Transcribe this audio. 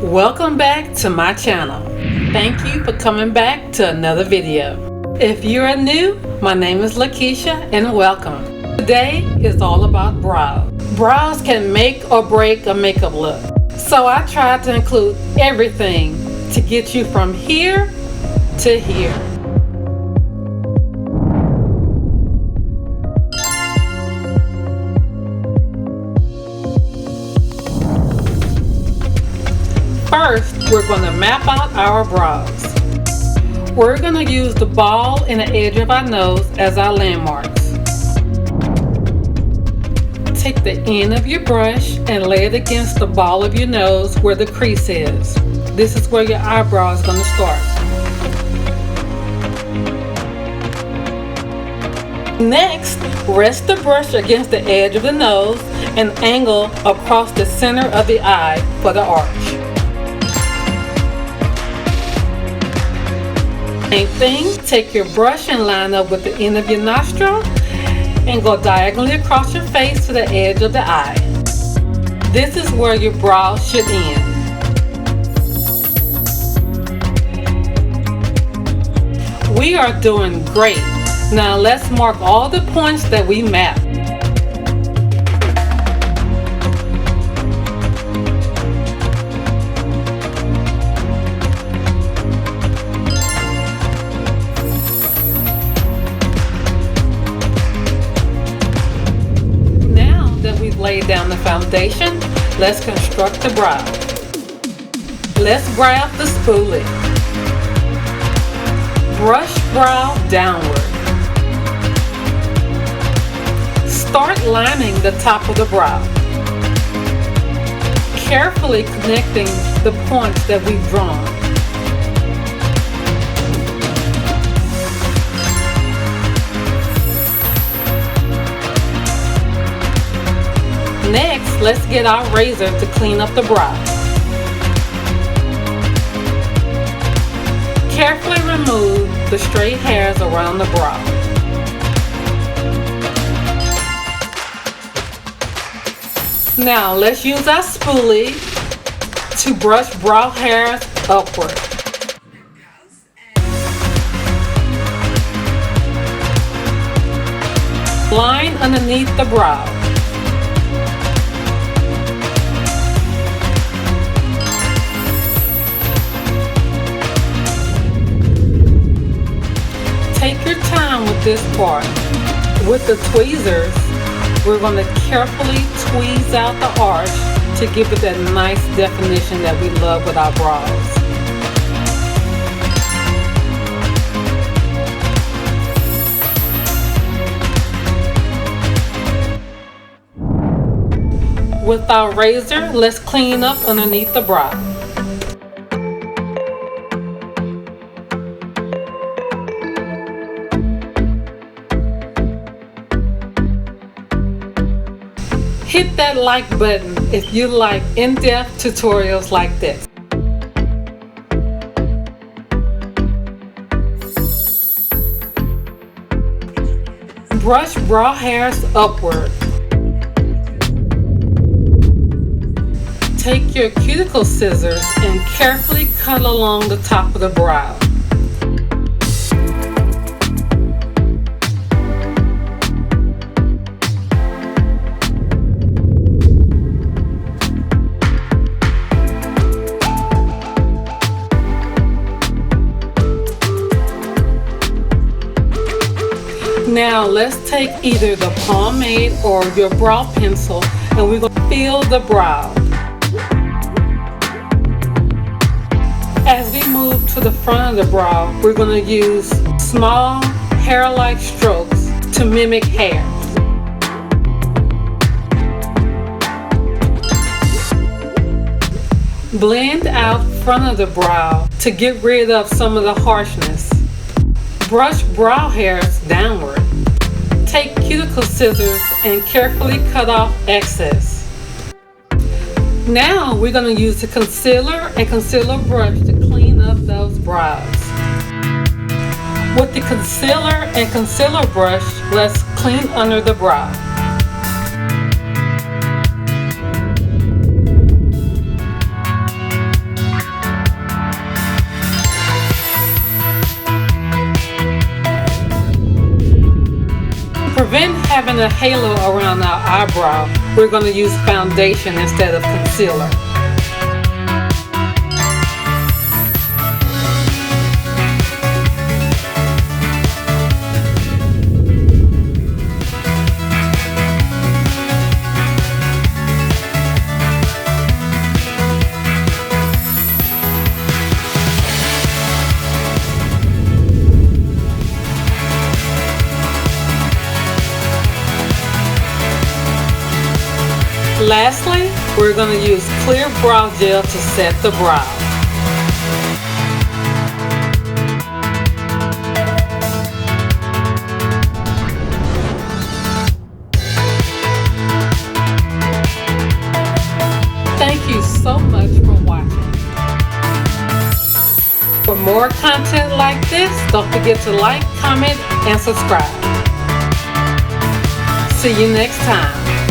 Welcome back to my channel. Thank you for coming back to another video. If you are new, my name is Lakeisha and welcome. Today is all about brows. Brows can make or break a makeup look. So I tried to include everything to get you from here to here. First, we're going to map out our brows. We're going to use the ball and the edge of our nose as our landmarks. Take the end of your brush and lay it against the ball of your nose where the crease is. This is where your eyebrow is going to start. Next, rest the brush against the edge of the nose and angle across the center of the eye for the arch. Same thing, take your brush and line up with the end of your nostril and go diagonally across your face to the edge of the eye. This is where your brow should end. We are doing great. Now let's mark all the points that we mapped. Lay down the foundation, let's construct the brow. Let's grab the spoolie. Brush brow downward. Start lining the top of the brow. Carefully connecting the points that we've drawn. Next, let's get our razor to clean up the brow. Carefully remove the stray hairs around the brow. Now, let's use our spoolie to brush brow hairs upward. Line underneath the brow. Take your time with this part. With the tweezers, we're going to carefully tweeze out the arch to give it that nice definition that we love with our brows. With our razor, let's clean up underneath the brow. Hit that like button if you like in-depth tutorials like this. Brush brow hairs upward. Take your cuticle scissors and carefully cut along the top of the brow. Now let's take either the pomade or your brow pencil and we're going to fill the brow. As we move to the front of the brow, we're going to use small hair-like strokes to mimic hair. Blend out front of the brow to get rid of some of the harshness. Brush brow hairs downward. Take cuticle scissors and carefully cut off excess. Now we're going to use the concealer and concealer brush to clean up those brows. With the concealer and concealer brush, let's clean under the brow. prevent having a halo around our eyebrow, we're going to use foundation instead of concealer. Lastly, we're going to use clear brow gel to set the brow. Thank you so much for watching. For more content like this, don't forget to like, comment, and subscribe. See you next time.